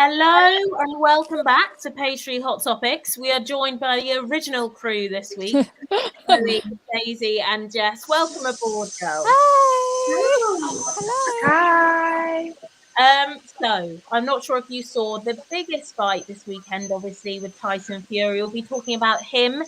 Hello and welcome back to Pastry Hot Topics. We are joined by the original crew this week, Chloe, Daisy and Jess. Welcome aboard, girls. Hello. Hi. So I'm not sure if you saw the biggest fight this weekend, obviously, with Tyson Fury. We'll be talking about him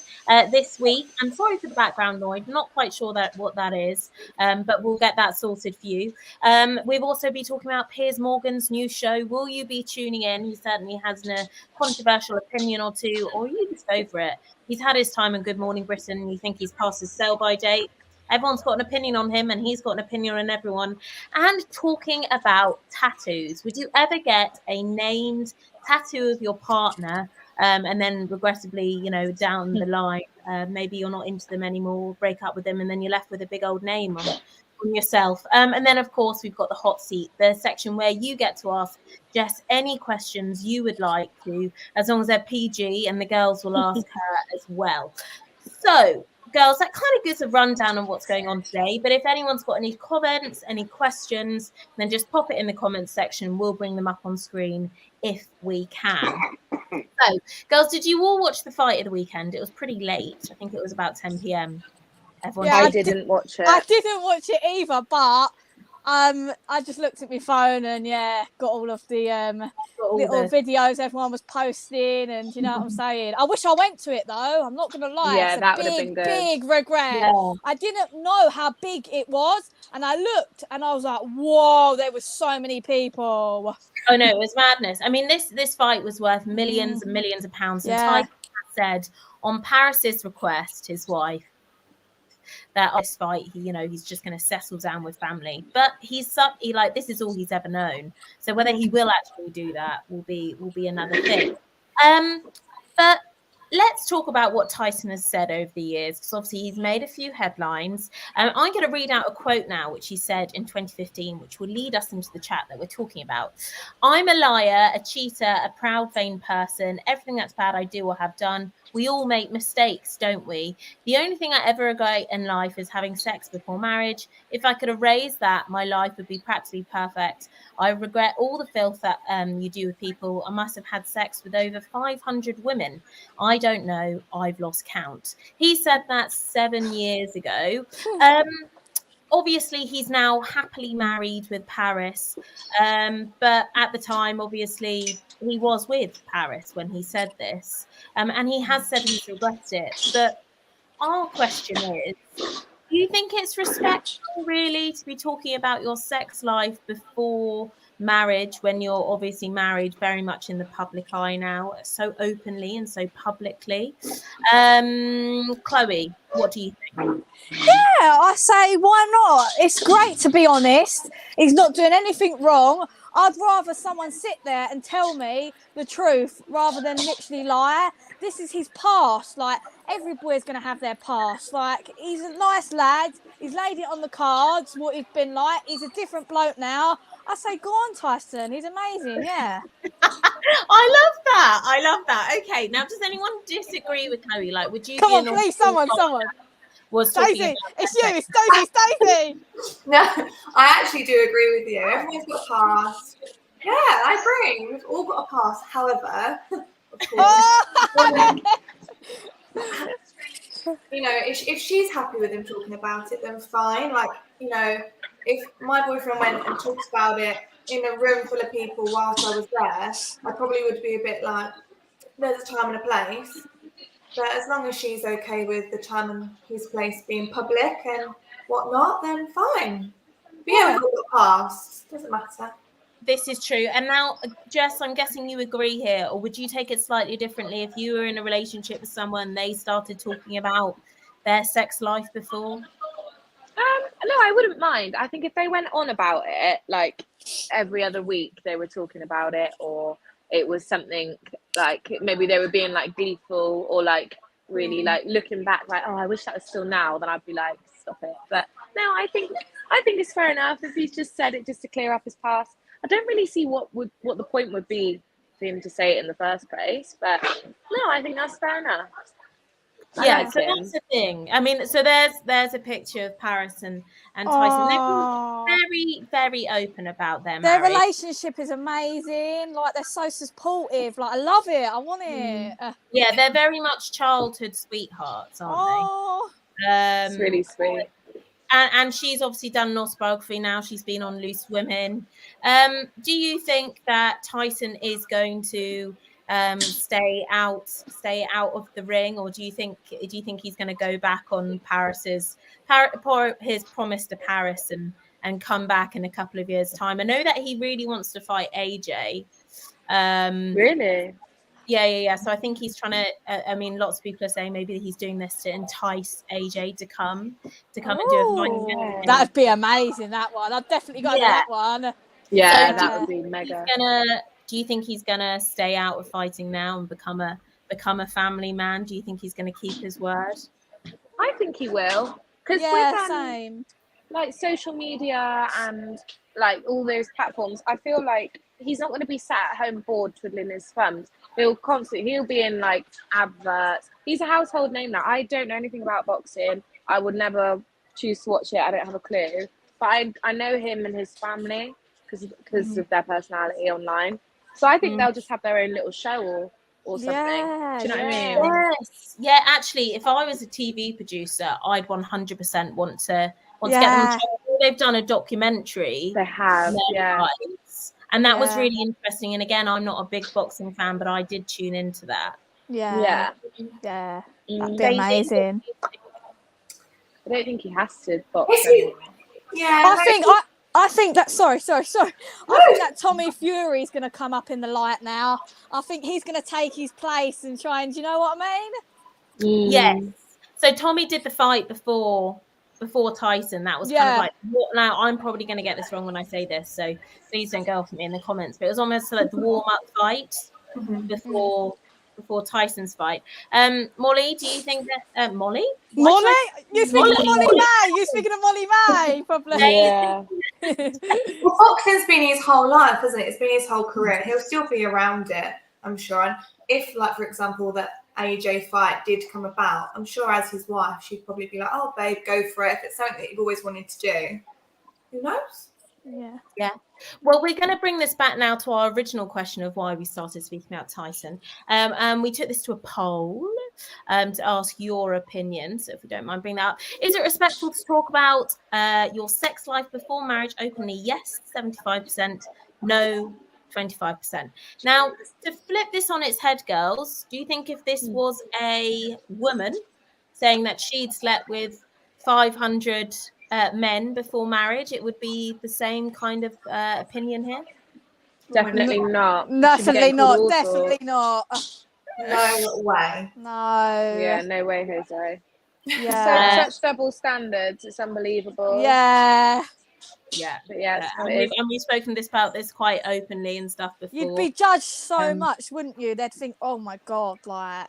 this week. I'm sorry for the background noise. Not quite sure what that is, but we'll get that sorted for you. We'll also be talking about Piers Morgan's new show. Will you be tuning in? He certainly has a controversial opinion or two, or you just go for it. He's had his time in Good Morning Britain, and you think he's past his sell-by date. Everyone's got an opinion on him, and he's got an opinion on everyone. And talking about tattoos, would you ever get a named tattoo of your partner, and then regrettably, down the line, maybe you're not into them anymore, break up with them, and then you're left with a big old name on yourself? And then, of course, we've got the hot seat, the section where you get to ask Jess any questions you would like to, as long as they're PG, and the girls will ask her as well. So, girls, that kind of gives a rundown on what's going on today. But if anyone's got any comments, any questions, then just pop it in the comments section. We'll bring them up on screen if we can. So, girls, did you all watch the fight of the weekend? It was pretty late. I think it was about 10 p.m. Everyone, I didn't watch it. I didn't watch it either, but I just looked at my phone and got all of the little videos everyone was posting, and you know what I'm saying. I wish I went to it though. I'm not gonna lie. Yeah, it's that would have been good. Big regret. Yeah. I didn't know how big it was, and I looked and I was like, whoa, there was so many people. Oh no, it was madness. I mean, this fight was worth millions and millions of pounds. And Tyson said on Paris's request, his wife, that this fight, he's just going to settle down with family. But this is all he's ever known. So whether he will actually do that will be another thing. But let's talk about what Tyson has said over the years, because obviously he's made a few headlines. I'm going to read out a quote now, which he said in 2015, which will lead us into the chat that we're talking about. I'm a liar, a cheater, a proud, vain person. Everything that's bad I do or have done. We all make mistakes, don't we? The only thing I ever regret in life is having sex before marriage. If I could erase that, my life would be practically perfect. I regret all the filth that you do with people. I must have had sex with over 500 women. I don't know. I've lost count. He said that 7 years ago. Obviously, he's now happily married with Paris. But at the time, obviously, he was with Paris when he said this. And he has said he's regretted it. But our question is, do you think it's respectful, really, to be talking about your sex life before marriage, when you're obviously married very much in the public eye now, so openly and so publicly? Chloe, what do you think? Yeah, I say, why not? It's great to be honest. He's not doing anything wrong. I'd rather someone sit there and tell me the truth rather than literally lie. This is his past. Like, every boy's going to have their past. Like, he's a nice lad. He's laid it on the cards, what he's been like. He's a different bloke now. I say, go on, Tyson. He's amazing, yeah. I love that. Okay, now, does anyone disagree with Chloe? Like, would you... Come on, please, someone. Was Daisy, it's you, it's Daisy. No, I actually do agree with you. Everyone's got a past. Yeah, I agree. We've all got a past. However, of course, if she's happy with him talking about it, then fine. Like, if my boyfriend went and talked about it in a room full of people whilst I was there, I probably would be a bit like, there's a time and a place. But as long as she's okay with the time and his place being public and whatnot, then fine. But yeah, we've got past. Doesn't matter. This is true. And now, Jess, I'm guessing you agree here, or would you take it slightly differently if you were in a relationship with someone, they started talking about their sex life before? No, I wouldn't mind. I think if they went on about it, like every other week they were talking about it, or it was something like maybe they were being like gleeful or like really like looking back like, oh, I wish that was still now, then I'd be like, stop it. But no, I think it's fair enough if he's just said it just to clear up his past. I don't really see what the point would be for him to say it in the first place. But no, I think that's fair enough. Yeah, so that's the thing. I mean, so there's a picture of Paris and Tyson. They're very, very open about their Their marriage. relationship is amazing. Like, they're so supportive. Like, I love it. I want it. Yeah, they're very much childhood sweethearts, aren't they? It's really sweet. And she's obviously done an autobiography now. She's been on Loose Women. Do you think that Tyson is going to stay out of the ring, or do you think he's going to go back on his promise to Paris and come back in a couple of years' time? I know that he really wants to fight AJ. Really? Yeah. So I think he's trying to. I mean, lots of people are saying maybe he's doing this to entice AJ to come and do a fight. That'd be amazing. That one, I've definitely got that one. Yeah, so that would be mega. Do you think he's gonna stay out of fighting now and become a family man? Do you think he's gonna keep his word? I think he will, because same. Like social media and like all those platforms, I feel like he's not going to be sat at home bored twiddling his thumbs. He'll be in like adverts. He's a household name now. I don't know anything about boxing. I would never choose to watch it. I don't have a clue. But I know him and his family because of their personality online. So I think they'll just have their own little show or something. Do you know what I mean? Yes. Yeah, actually, if I was a TV producer, I'd 100% want to get them. They've done a documentary. They have, and that was really interesting. And again, I'm not a big boxing fan, but I did tune into that. Yeah. That'd be amazing. I don't think he has to box. I think that. Sorry. I think that Tommy Fury is going to come up in the light now. I think he's going to take his place and try and. Do you know what I mean? Yes. So Tommy did the fight before Tyson. That was kind of like, now I'm probably going to get this wrong when I say this, so please don't go off at me in the comments, but it was almost like the warm-up fight before Tyson's fight. Molly, do you think that Molly? You speaking of Molly May? You speaking of Molly May? Probably. Yeah. Well, boxing's been his whole life, hasn't it? It's been his whole career. He'll still be around it, I'm sure. And if, like, for example, that AJ fight did come about, I'm sure as his wife, she'd probably be like, "Oh, babe, go for it." If it's something that you've always wanted to do, who knows? Yeah. Well, we're going to bring this back now to our original question of why we started speaking about Tyson. We took this to a poll to ask your opinion. So if you don't mind bringing that up, is it respectful to talk about your sex life before marriage openly? Yes, 75%. No, 25%. Now, to flip this on its head, girls, do you think if this was a woman saying that she'd slept with 500 men before marriage, it would be the same kind of opinion here? Definitely not. Definitely not. Definitely not. No way. No. Yeah, no way, Jose. Yeah. Such double standards. It's unbelievable. Yeah. But and we've spoken about this quite openly and stuff before. You'd be judged so much, wouldn't you? They'd think, "Oh my god," like.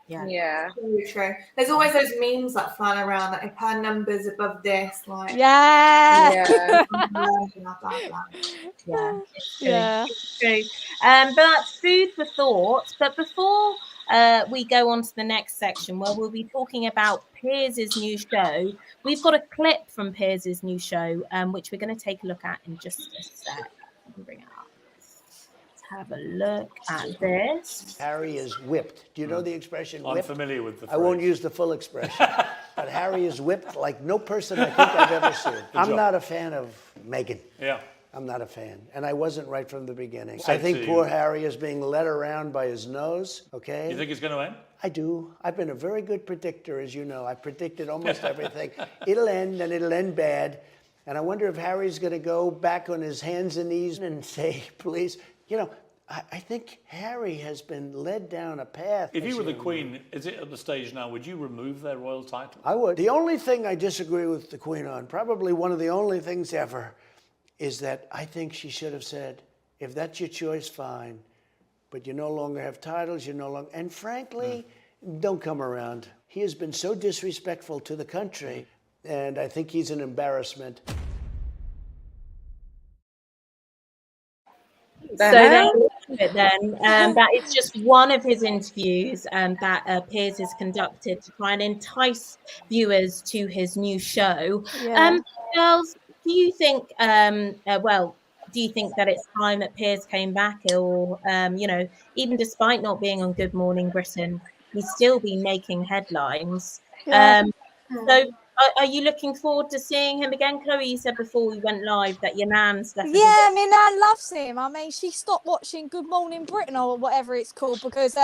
Yeah. Really true. There's always those memes like flying around that if her number's above this, like yeah. Blah, blah, blah. It's true. But that's food for thought. But before we go on to the next section where we'll be talking about Piers' new show, we've got a clip from Piers' new show, which we're going to take a look at in just a sec. Bring it up. Have a look at this. Harry is whipped. Do you know the expression whipped? I'm familiar with the phrase. I won't use the full expression. But Harry is whipped like no person I think I've ever seen. I'm not a fan of Meghan. Yeah. I'm not a fan. And I wasn't right from the beginning. I think poor Harry is being led around by his nose, okay? You think it's going to end? I do. I've been a very good predictor, as you know. I've predicted almost everything. It'll end, and it'll end bad. And I wonder if Harry's going to go back on his hands and knees and say, please, you know, I think Harry has been led down a path. If you were the Queen, is it at the stage now, would you remove their royal title? I would. The only thing I disagree with the Queen on, probably one of the only things ever, is that I think she should have said, if that's your choice, fine. But you no longer have titles, you no longer... And frankly, don't come around. He has been so disrespectful to the country, and I think he's an embarrassment. So it then. That is just one of his interviews that Piers has conducted to try and entice viewers to his new show. Yeah. Girls, do you think, do you think that it's time that Piers came back, or, even despite not being on Good Morning Britain, he's still been making headlines? Yeah. So are you looking forward to seeing him again? Chloe, you said before we went live that your nan's definitely... Yeah, my nan loves him. I mean, she stopped watching Good Morning Britain or whatever it's called because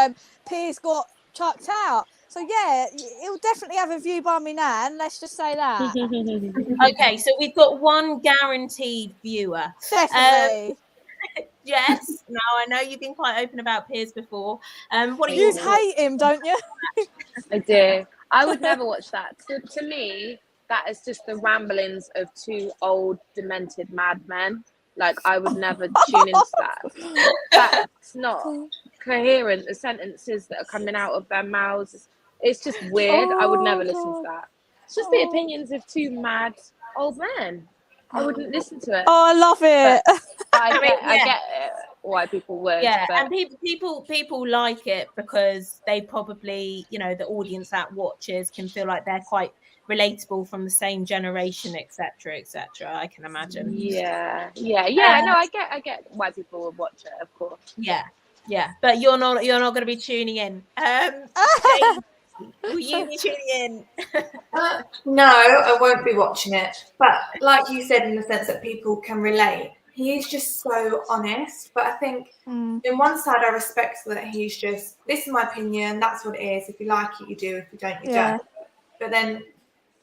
Piers got chucked out. So yeah, he'll definitely have a view by my nan. Let's just say that. Okay, so we've got one guaranteed viewer. Definitely. Yes. Now I know you've been quite open about Piers before. What do You hate him, don't you? I do. I would never watch that. To me, that is just the ramblings of two old, demented madmen. Like, I would never tune into that. That's not coherent. The sentences that are coming out of their mouths, it's just weird. I would never listen to that. It's just the opinions of two mad old men. I wouldn't listen to it. Oh, I love it. But I get it, why people would. Yeah, but... and people like it because they probably, the audience that watches can feel like they're quite relatable from the same generation, etc., etc. I can imagine. Yeah. No, I get why people would watch it, of course. Yeah, but you're not going to be tuning in. Will you be tuning in? No, I won't be watching it. But like you said, in the sense that people can relate, he is just so honest. But I think in one side, I respect that he's just, this is my opinion, that's what it is. If you like it, you do. If you don't, you don't. But then,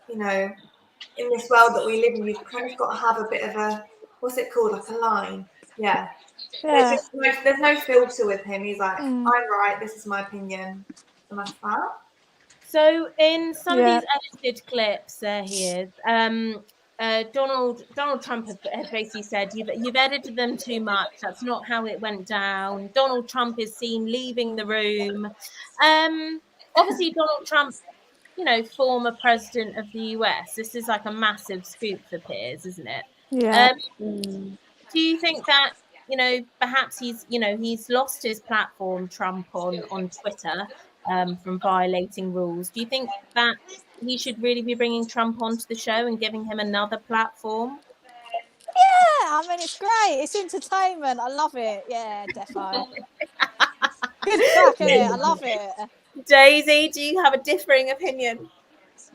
in this world that we live in, you've kind of got to have a bit of a, what's it called, like a line. Yeah. There's no filter with him. He's like, I'm right, this is my opinion. And that's that. So in some of these edited clips, there he is. Donald Trump had basically said, you've edited them too much. That's not how it went down. Donald Trump is seen leaving the room. Obviously, Donald Trump, former president of the US. This is like a massive scoop for Piers, isn't it? Yeah. Do you think that, perhaps he's lost his platform, Trump, on Twitter from violating rules? Do you think that he should really be bringing Trump onto the show and giving him another platform? Yeah, I mean, it's great. It's entertainment. I love it. Yeah, defo. Good crack, isn't it? I love it. Daisy, do you have a differing opinion?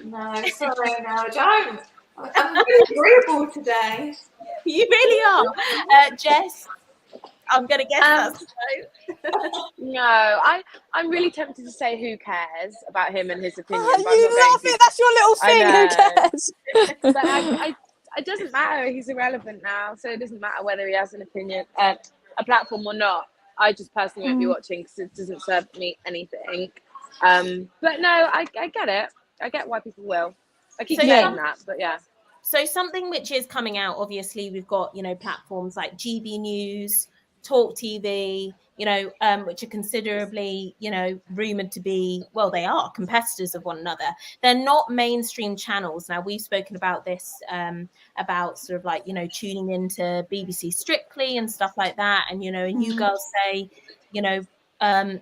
No, sorry, no, I don't. I'm really agreeable today. You really are. Jess, I'm going to guess that's no. No, I'm really tempted to say who cares about him and his opinion. Oh, you love it. That's your little thing. Who cares? But it doesn't matter. He's irrelevant now, so it doesn't matter whether he has an opinion, a platform or not. I just personally won't be watching because it doesn't serve me anything. But no, I get it. I get why people will. I keep saying that, but yeah. So something which is coming out, obviously, we've got, platforms like GB News, Talk TV, which are considerably, rumored to be, well, they are competitors of one another. They're not mainstream channels. Now, we've spoken about this, about sort of like, tuning into BBC Strictly and stuff like that. And, and you girls say, no,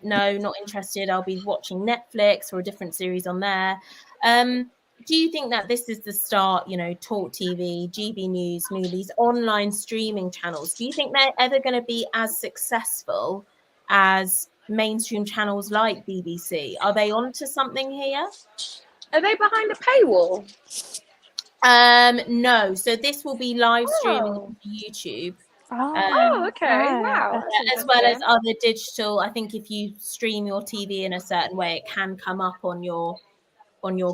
not interested. I'll be watching Netflix or a different series on there. Do you think that this is the start, Talk TV, GB News, these online streaming channels? Do you think they're ever going to be as successful as mainstream channels like BBC? Are they onto something here? Are they behind a paywall? No. So this will be live streaming on YouTube. Okay. Wow. As well as other digital. I think if you stream your TV in a certain way, it can come up on your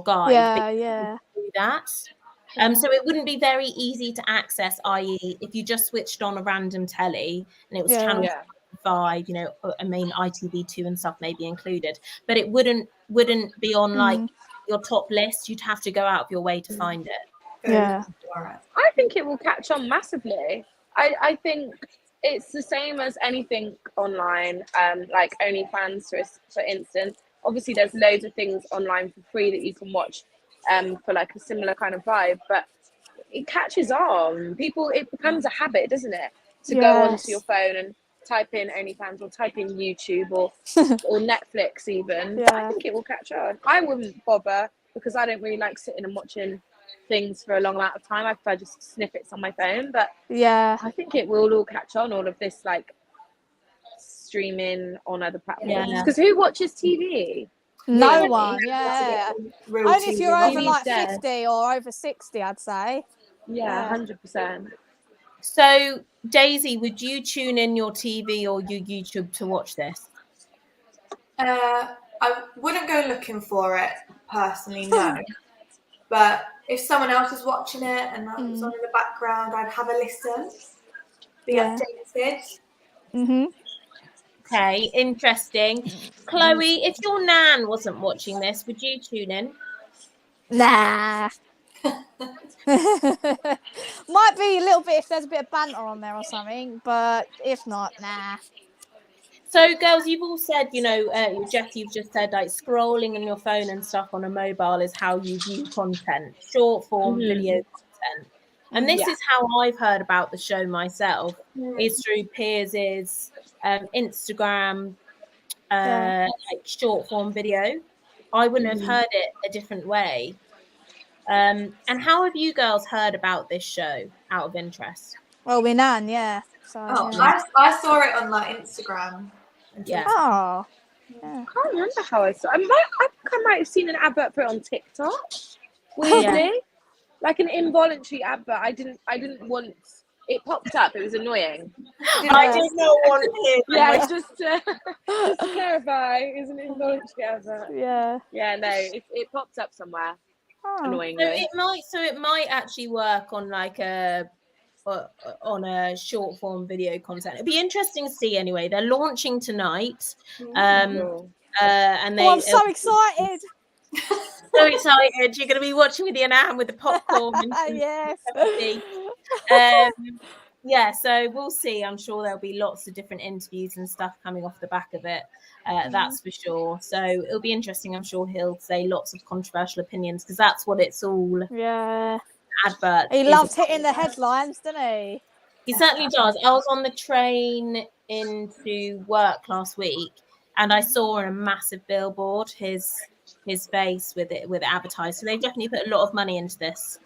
guide. Yeah. Do that. So it wouldn't be very easy to access, i.e. if you just switched on a random telly and it was channel 5, I mean ITV2 and stuff may be included, but it wouldn't be on like your top list. You'd have to go out of your way to find it. Yeah. I think it will catch on massively. I think it's the same as anything online, like OnlyFans, for instance. Obviously, there's loads of things online for free that you can watch for like a similar kind of vibe, but it catches on. It becomes a habit, doesn't it? To go onto your phone and type in OnlyFans or type in YouTube or Netflix even, I think it will catch on. I wouldn't bother because I don't really like sitting and watching things for a long amount of time. I prefer just snippets on my phone, but I think it will all catch on, all of this like streaming on other platforms. Because who watches TV? No Really? one, only if you're over like 50 or over 60, I'd say. 100%. So, Daisy, would you tune in your TV or your YouTube to watch this? I wouldn't go looking for it personally, no. But if someone else was watching it and that was on in the background, I'd have a listen, be updated. Okay, interesting. Chloe, if your nan wasn't watching this, would you tune in? Nah. Might be a little bit if there's a bit of banter on there or something, but if not, nah. So, girls, you've all said, you know, Jess, you've just said like scrolling on your phone and stuff on a mobile is how you view content, short form video content. And this is how I've heard about the show myself, is through Piers's Instagram, like short form video. I wouldn't have heard it a different way. And how have you girls heard about this show out of interest? Well, we nan, so I saw it on like Instagram. Oh, I can't remember how I saw. I think I might have seen an advert for it on TikTok. Weirdly, like an involuntary advert. I didn't want. It popped up. It was annoying. I did not want it. Yeah, just to clarify, it was an involuntary advert. Yeah, no, it popped up somewhere. Annoyingly. So it might actually work on like a short form video content. It'd be interesting to see anyway. They're launching tonight. And I'm so excited. So excited. You're going to be watching with your nan with the popcorn. So we'll see. I'm sure there'll be lots of different interviews and stuff coming off the back of it. That's for sure. So it'll be interesting. I'm sure he'll say lots of controversial opinions because that's what it's all. Advert. He loves hitting the headlines, doesn't he? He certainly does. I was on the train into work last week and I saw on a massive billboard his face with it advertised. So they've definitely put a lot of money into this.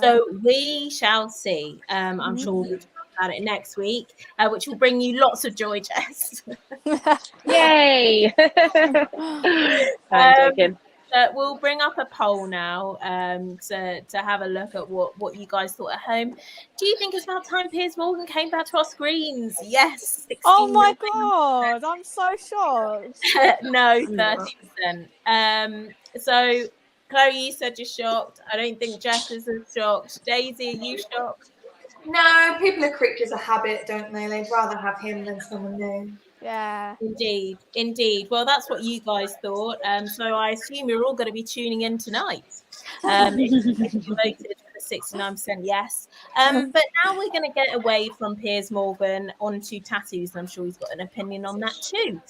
So we shall see. I'm sure we'll talk about it next week, which will bring you lots of joy, Jess. Yay! I'm joking. We'll bring up a poll now to have a look at what you guys thought at home. Do you think it's about time Piers Morgan came back to our screens? Yes. Oh my God, I'm so shocked. No, 30%. So, Chloe, you said you're shocked. I don't think Jess is as shocked. Daisy, are you shocked? No, people are creatures of habit, don't they? They'd rather have him than someone new. Yeah. Indeed. Well, that's what you guys thought. So I assume you're all going to be tuning in tonight. If you voted for the 69% yes. But now we're going to get away from Piers Morgan onto tattoos. And I'm sure he's got an opinion on that too.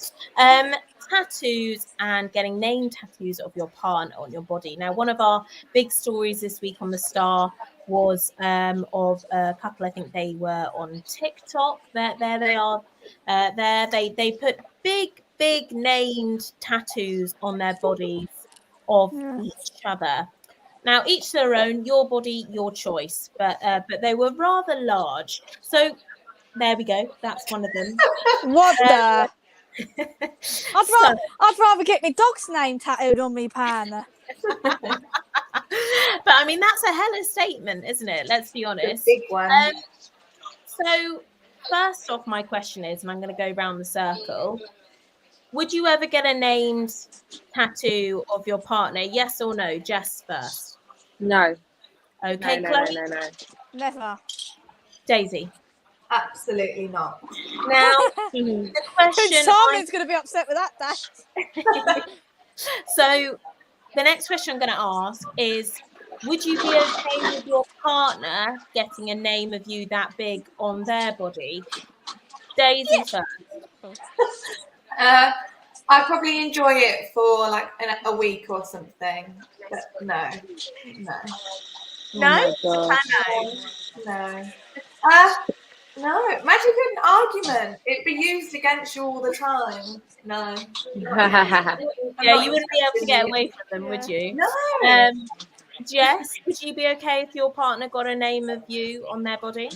Tattoos and getting name tattoos of your partner on your body. Now, one of our big stories this week on The Star was of a couple. I think they were on TikTok. There they are. They put big named tattoos on their bodies of each other. Now, each their own, your body, your choice. But they were rather large. So there we go. That's one of them. What the? I'd rather get my dog's name tattooed on me, pan. But I mean, that's a hella statement, isn't it? Let's be honest. Big one. So first off, my question is, and I'm going to go round the circle. Would you ever get a named tattoo of your partner? Yes or no? Jess first. No. Okay, no, Chloe? No. Never. Daisy? Absolutely not. Now, the question... Charlie's going to be upset with that, Dash. So the next question I'm going to ask is, would you be okay with your partner getting a name of you that big on their body? Daisy first. I probably enjoy it for like a week or something. But no. No? No. No, imagine if an argument, it'd be used against you all the time. No. Yeah, you wouldn't be able to get away from them, would you? No. Jess, would you be okay if your partner got a name of you on their body?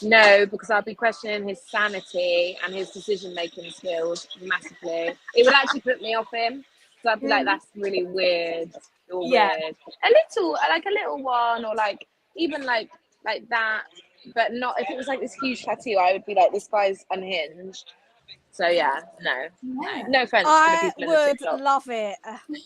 No, because I'll be questioning his sanity and his decision-making skills massively. It would actually put me off him. So I'd be like, that's really weird. You're weird. A little one, or like even like that, but not if it was like this huge tattoo. I would be like, this guy's unhinged. So yeah, no offense to the I people in the would TikTok. love it.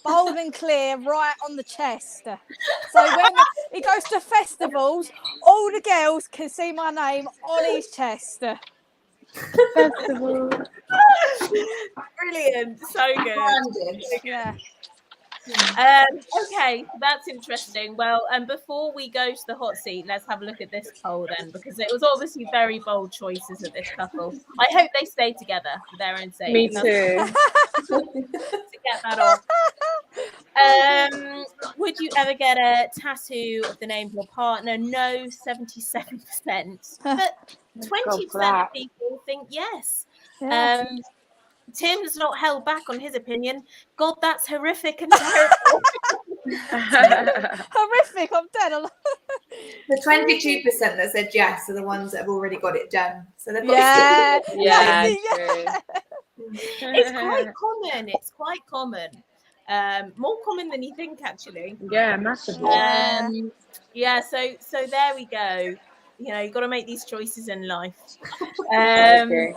Bold and clear, right on the chest. So when he goes to festivals, all the girls can see my name on his chest. Festival. Brilliant, so good. Yeah. Okay, that's interesting. Well, before we go to the hot seat, let's have a look at this poll then, because it was obviously very bold choices of this couple. I hope they stay together for their own sake. Me too. To get that off. Would you ever get a tattoo of the name of your partner? No, 77%. But 20% of people think yes. Yeah. Tim's not held back on his opinion. God, that's horrific and terrible. Horrific, I'm dead. The 22% that said yes are the ones that have already got it done. So they've got Yeah, true. It's quite common. It's quite common. More common than you think, actually. Yeah, massively. Yeah. So there we go. You know, you've got to make these choices in life. I would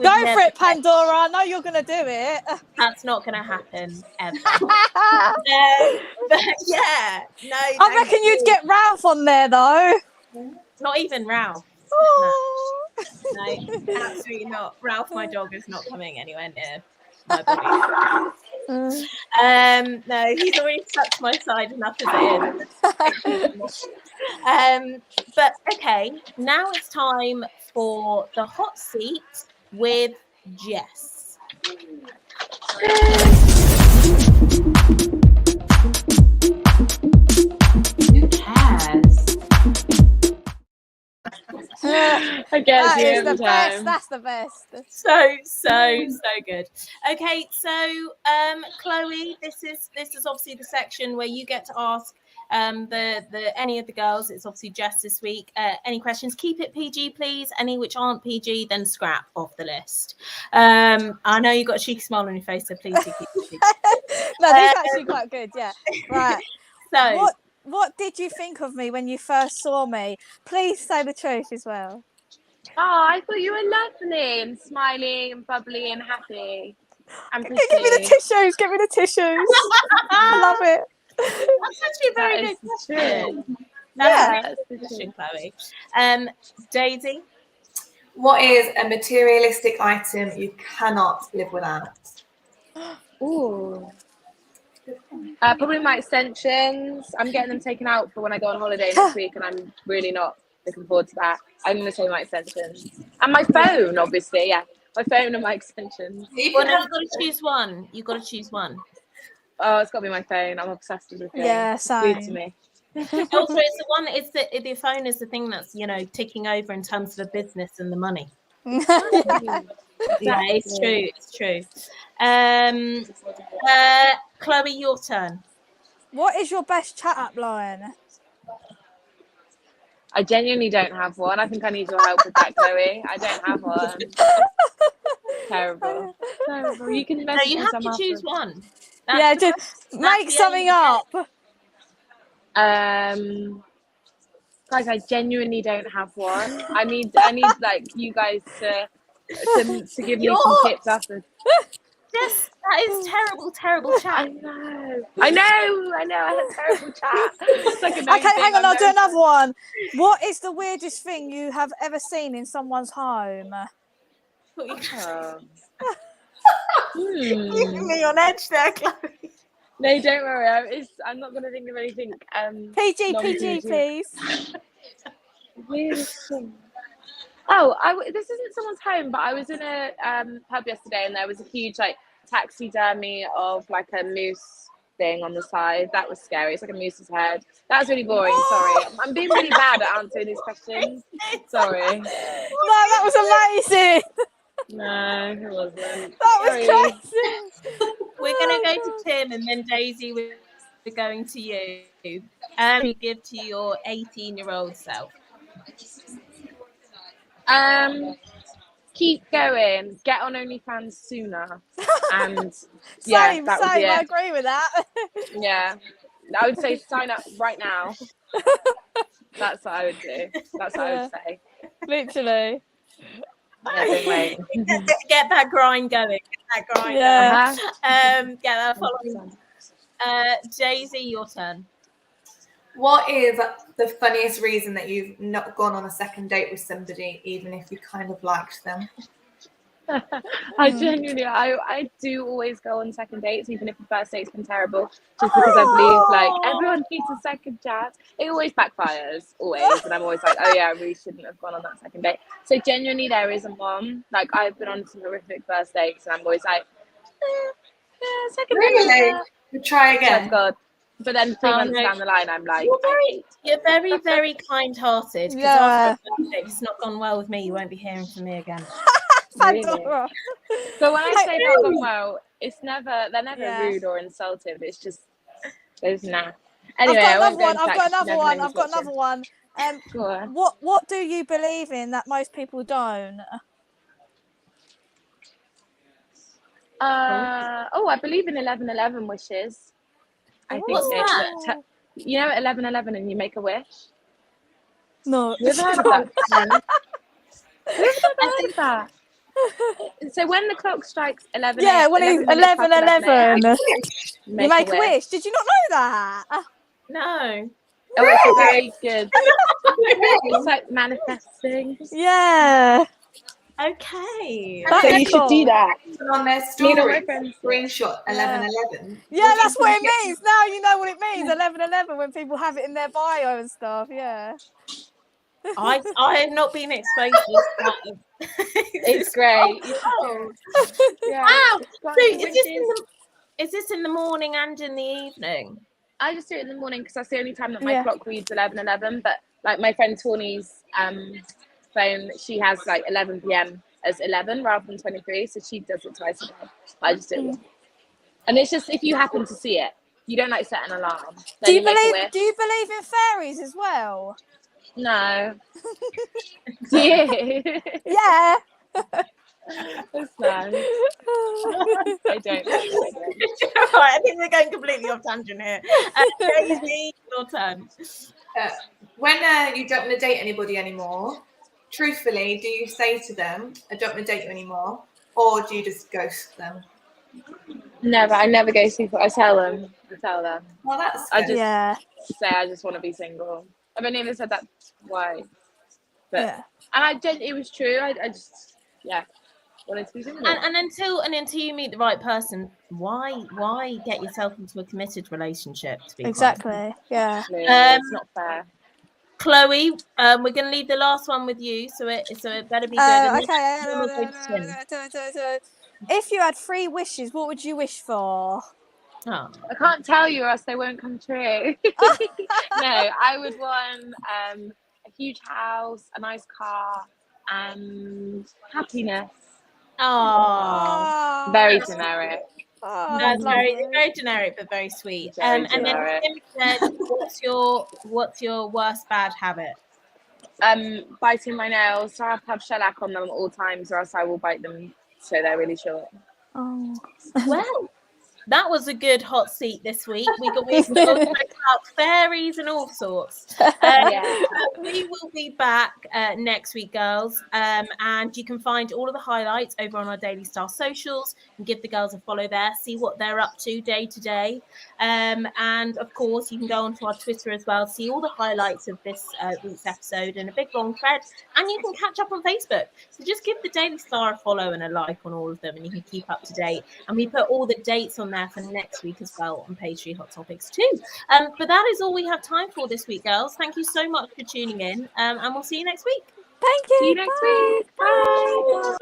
go for it, Pandora. I know you're going to do it. That's not going to happen ever. But yeah, no. I reckon you'd get Ralph on there, though. Not even Ralph. Oh. No, absolutely not. Ralph, my dog, is not coming anywhere near my body. No, he's already touched my side enough as it is. But okay, now it's time for the hot seat with Jess. Who cares? That is the best. That's the best. So good. Okay, so Chloe, this is obviously the section where you get to ask any of the girls. It's obviously Jess this week. Any questions? Keep it PG, please. Any which aren't PG, then scrap off the list. I know you've got a cheeky smile on your face, so please do keep it PG. No, this is actually quite good. Yeah. Right. So. What did you think of me when you first saw me? Please say the truth as well. Oh, I thought you were lovely and smiling and bubbly and happy. And give me the tissues. Give me the tissues. I love it. That's actually a very good question. That's a good question, Chloe. Daisy, what is a materialistic item you cannot live without? Ooh. Probably my extensions. I'm getting them taken out for when I go on holiday next week, and I'm really not looking forward to that. I'm going to say my extensions. And my phone, obviously. Yeah, my phone and my extensions. Well, you've got to choose one. You've got to choose one. Oh, it's got to be my phone. I'm obsessed with the phone. Yeah, same. It's to me. Also, it's the one. It's the phone is the thing that's ticking over in terms of the business and the money. Yeah, it's true. It's true. Chloe, your turn. What is your best chat up line? I genuinely don't have one. I think I need your help with that, Chloe. I don't have one. Terrible. You can no, you have to choose one. Just make something up. Guys, I genuinely don't have one. I need like you guys to give me some tips after. Yes, that is terrible chat. I know. I had terrible chat. It's like okay, hang on. I'll do another one. What is the weirdest thing you have ever seen in someone's home? Keeping me on edge there, Chloe. No, don't worry. I'm not going to think of anything. PG, please. Weirdest thing. Oh, this isn't someone's home, but I was in a pub yesterday, and there was a huge taxidermy of a moose thing on the side. That was scary. It's like a moose's head. That was really boring. Sorry. I'm being really bad at answering these questions. Sorry. No, that was amazing. No, it wasn't. That was Sorry. crazy. We're going to go to Tim and then Daisy, we're going to you. You give to your 18-year-old self. Keep going. Get on OnlyFans sooner. And Same, that would be I it. agree with that. Yeah. I would say sign up right now. That's what I would do. That's what I would say. Literally. Yeah, don't wait. Get that grind going. Get that grind Yeah. going. Get that following. Daisy, your turn. What is the funniest reason that you've not gone on a second date with somebody, even if you kind of liked them? I genuinely, I do always go on second dates, even if the first date's been terrible, just because I believe like everyone needs a second chance. It always backfires, always, and I'm always like, oh yeah, I really shouldn't have gone on that second date. So genuinely, there isn't one. Like I've been on some horrific first dates, and I'm always like, second date. Really? You try again. Oh God. But then 3 months down the line, I'm like, you're very, very kind-hearted. Because after it's not gone well with me, you won't be hearing from me again. Pandora. So when I say not gone well, they're never rude or insultive. It's just there's nah. Anyway, I've got another one. Go on. What do you believe in that most people don't? I believe in 11/11 wishes. I think What's that? You know 11/11 and you make a wish? No. You've heard of that? We've never heard of that. So when the clock strikes 11, when it's 11:11, you make a wish. Did you not know that? No. Oh, it's very good. It's like manifesting. Yeah. Okay. So you should do that. On their story, screenshot 11/11. Yeah, that's what it means. Now you know what it means. 11/11 when people have it in their bio and stuff. Yeah. I have not been exposed to this. It's great. Yeah. Wow. So is this in the morning and in the evening? I just do it in the morning because that's the only time that my clock reads 11/11. But like my friend Tawny's phone, she has like 11 p.m. as 11 rather than 23, so she does it twice a day. I just do it, and it's just if you happen to see it, you don't like set an alarm. Do you believe in fairies as well? No. Do you? Yeah. That's nice. I don't. Right, I think we're going completely off tangent here. Daisy, your turn. When you don't want to date anybody anymore, truthfully, do you say to them, I don't want to date you anymore? Or do you just ghost them? Never. I never go super. I tell them. Well, that's I good. just say I just want to be single. I've only ever said that twice. But and it was true. I just wanted to be single. And until you meet the right person, why get yourself into a committed relationship? To be exactly. Yeah. It's not fair. Chloe, we're going to leave the last one with you, so it better be good. Okay. If you had 3 wishes, what would you wish for? Oh. I can't tell you, or else they won't come true. No, I would want a huge house, a nice car, and happiness. Oh, very generic. That's very generic, but very sweet. And then Tim said, "What's your worst bad habit?" Biting my nails. So I have to have shellac on them at all times, or else I will bite them so they're really short. Oh, well. That was a good hot seat this week. We spoke about fairies and all sorts. We will be back next week, girls. And you can find all of the highlights over on our Daily Star socials and give the girls a follow there. See what they're up to day to day. And of course, you can go onto our Twitter as well. See all the highlights of this week's episode in a big long thread. And you can catch up on Facebook. So just give the Daily Star a follow and a like on all of them, and you can keep up to date. And we put all the dates on there for next week as well on Page 3 Hot Topics too. But that is all we have time for this week, girls. Thank you so much for tuning in, and we'll see you next week. Thank you. See you next week. Bye.